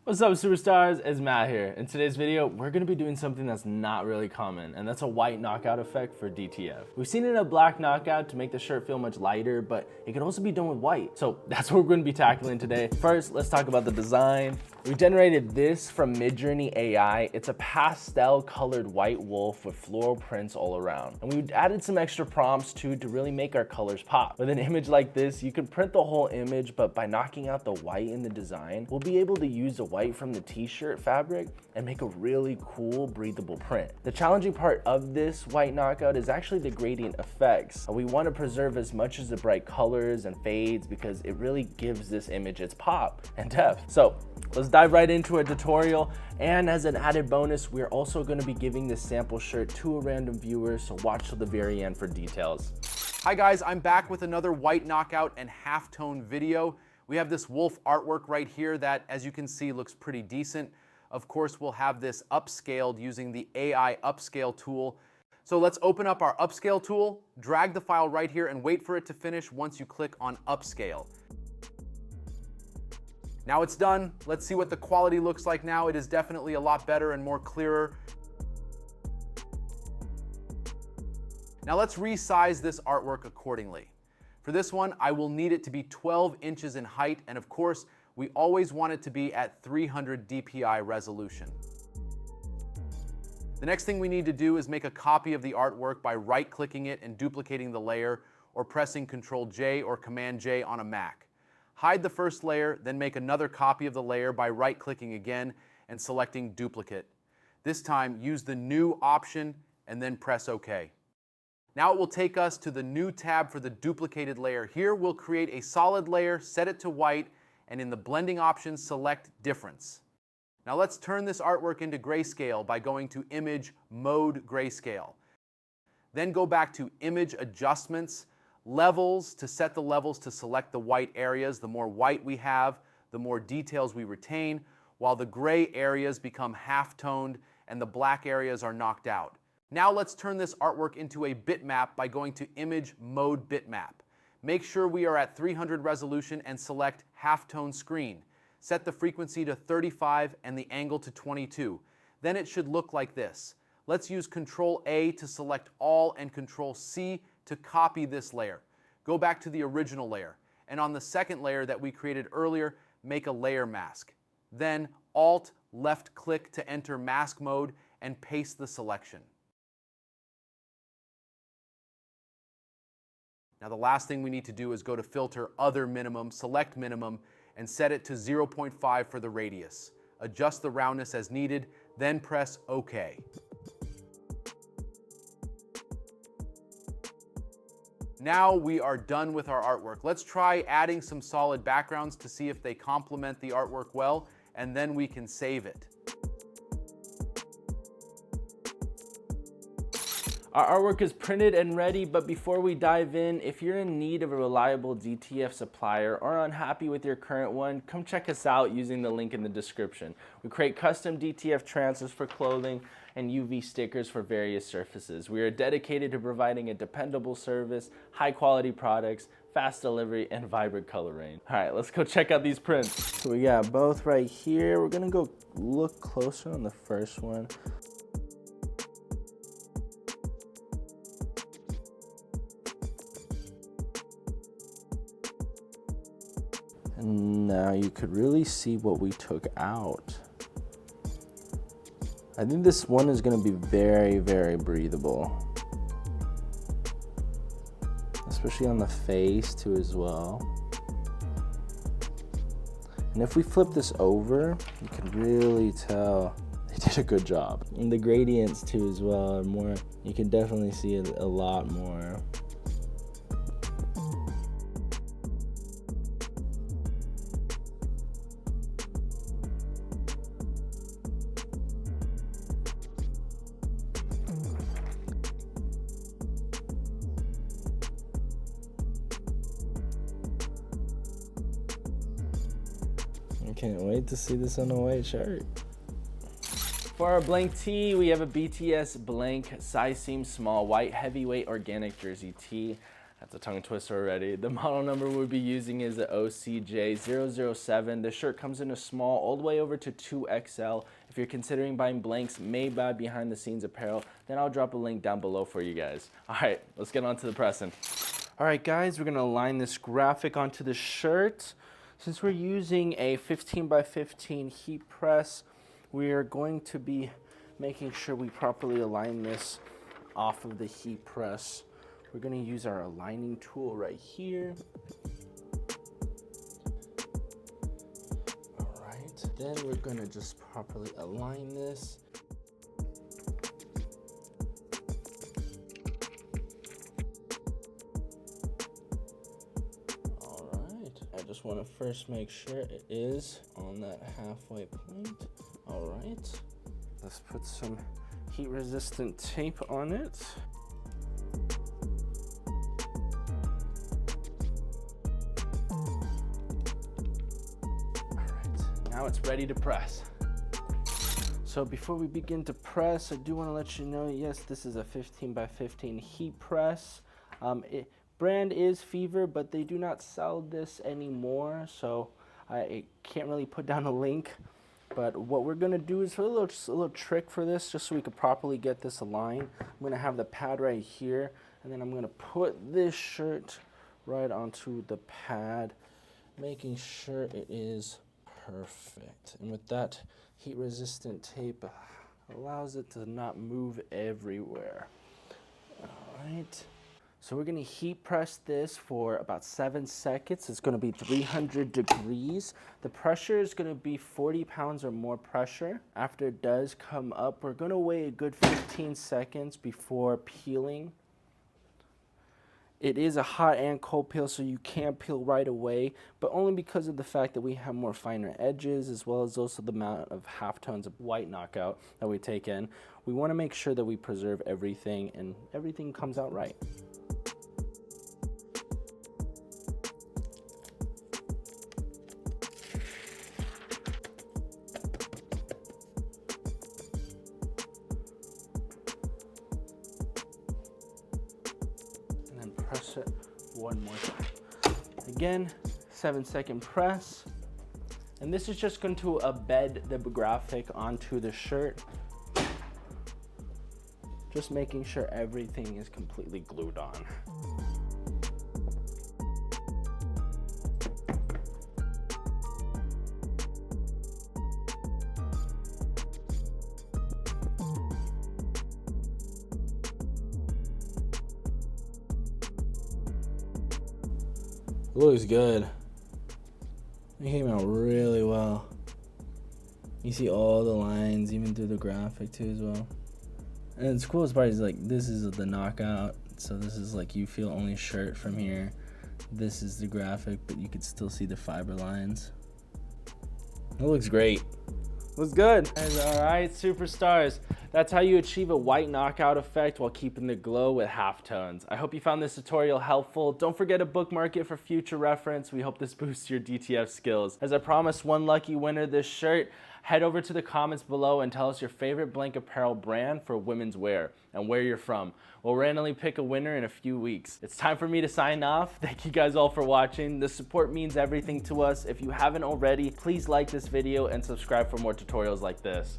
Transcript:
What's up, superstars? It's Matt here. In today's video, we're gonna be doing something that's not really common, and that's a white knockout effect for DTF. We've seen it in a black knockout to make the shirt feel much lighter, but it can also be done with white. So that's what we're gonna be tackling today. First, let's talk about the design. We generated this from Midjourney AI. It's a pastel colored white wolf with floral prints all around. And we added some extra prompts too to really make our colors pop. With an image like this, you can print the whole image, but by knocking out the white in the design, we'll be able to use the white from the t-shirt fabric and make a really cool breathable print. The challenging part of this white knockout is actually the gradient effects. We want to preserve as much as the bright colors and fades because it really gives this image its pop and depth. So let's dive right into a tutorial. And as an added bonus, we're also going to be giving this sample shirt to a random viewer, so watch till the very end for details. Hi guys, I'm back with another white knockout and halftone video. We have this wolf artwork right here that, as you can see, looks pretty decent. Of course, we'll have this upscaled using the AI upscale tool. So let's open up our upscale tool, drag the file right here, and wait for it to finish once you click on upscale. Now it's done. Let's see what the quality looks like now. It is definitely a lot better and more clearer. Now let's resize this artwork accordingly. For this one, I will need it to be 12 inches in height, and of course, we always want it to be at 300 DPI resolution. The next thing we need to do is make a copy of the artwork by right-clicking it and duplicating the layer, or pressing Ctrl-J or Command-J on a Mac. Hide the first layer, then make another copy of the layer by right-clicking again and selecting Duplicate. This time, use the New option and then press OK. Now it will take us to the New tab for the duplicated layer. Here we'll create a solid layer, set it to white, and in the blending options, select Difference. Now let's turn this artwork into grayscale by going to Image, Mode, Grayscale. Then go back to Image Adjustments, Levels to set the levels to select the white areas. The more white we have, the more details we retain, while the gray areas become half-toned and the black areas are knocked out. Now let's turn this artwork into a bitmap by going to Image, Mode, Bitmap. Make sure we are at 300 resolution and select Halftone Screen. Set the frequency to 35 and the angle to 22. Then it should look like this. Let's use Ctrl-A to select all and Ctrl-C to copy this layer. Go back to the original layer, and on the second layer that we created earlier, make a layer mask. Then Alt left click to enter mask mode and paste the selection. Now the last thing we need to do is go to Filter, Other Minimum, select Minimum, and set it to 0.5 for the radius. Adjust the roundness as needed, then press OK. Now we are done with our artwork. Let's try adding some solid backgrounds to see if they complement the artwork well, and then we can save it. Our artwork is printed and ready, but before we dive in, if you're in need of a reliable DTF supplier or unhappy with your current one, come check us out using the link in the description. We create custom DTF transfers for clothing and UV stickers for various surfaces. We are dedicated to providing a dependable service, high quality products, fast delivery, and vibrant color range. All right, let's go check out these prints. So we got both right here. We're gonna go look closer on the first one. And now you could really see what we took out. I think this one is gonna be very, very breathable. Especially on the face too as well. And if we flip this over, you can really tell they did a good job. And the gradients too as well are more, you can definitely see it a lot more. Can't wait to see this on a white shirt. For our blank tee, we have a BTS blank size seam small white heavyweight organic jersey tee. That's a tongue twister already. The model number we'll be using is the OCJ007. The shirt comes in a small all the way over to 2XL. If you're considering buying blanks made by Behind the Scenes Apparel, then I'll drop a link down below for you guys. All right, let's get on to the pressing. All right, guys, we're gonna align this graphic onto the shirt. Since we're using a 15 by 15 heat press, we are going to be making sure we properly align this off of the heat press. We're gonna use our aligning tool right here. All right, then we're gonna just properly align this. All right, I just wanna first make sure it is on that halfway point. All right, let's put some heat resistant tape on it. Now it's ready to press. So before we begin to press, I do want to let you know, yes, this is a 15 by 15 heat press. Brand is Fever, but they do not sell this anymore, so I can't really put down a link. But what we're gonna do is a little trick for this, just so we could properly get this aligned. I'm gonna have the pad right here, and then I'm gonna put this shirt right onto the pad, making sure it is perfect. And with that heat resistant tape, allows it to not move everywhere. All right. So we're gonna heat press this for about 7 seconds. It's gonna be 300 degrees. The pressure is gonna be 40 pounds or more pressure. After it does come up, we're gonna wait a good 15 seconds before peeling. It is a hot and cold peel, so you can peel right away, but only because of the fact that we have more finer edges, as well as also the amount of halftones of white knockout that we take in. We wanna make sure that we preserve everything and everything comes out right. Press it one more time. Again, 7-second press. And this is just going to embed the graphic onto the shirt. Just making sure everything is completely glued on. Looks good. It came out really well. You see all the lines, even through the graphic too as well. And it's coolest part is like, this is the knockout. So this is like you feel only shirt from here. This is the graphic, but you could still see the fiber lines. It looks great. Looks good. All right, superstars. That's how you achieve a white knockout effect while keeping the glow with halftones. I hope you found this tutorial helpful. Don't forget to bookmark it for future reference. We hope this boosts your DTF skills. As I promised one lucky winner this shirt, head over to the comments below and tell us your favorite blank apparel brand for women's wear and where you're from. We'll randomly pick a winner in a few weeks. It's time for me to sign off. Thank you guys all for watching. The support means everything to us. If you haven't already, please like this video and subscribe for more tutorials like this.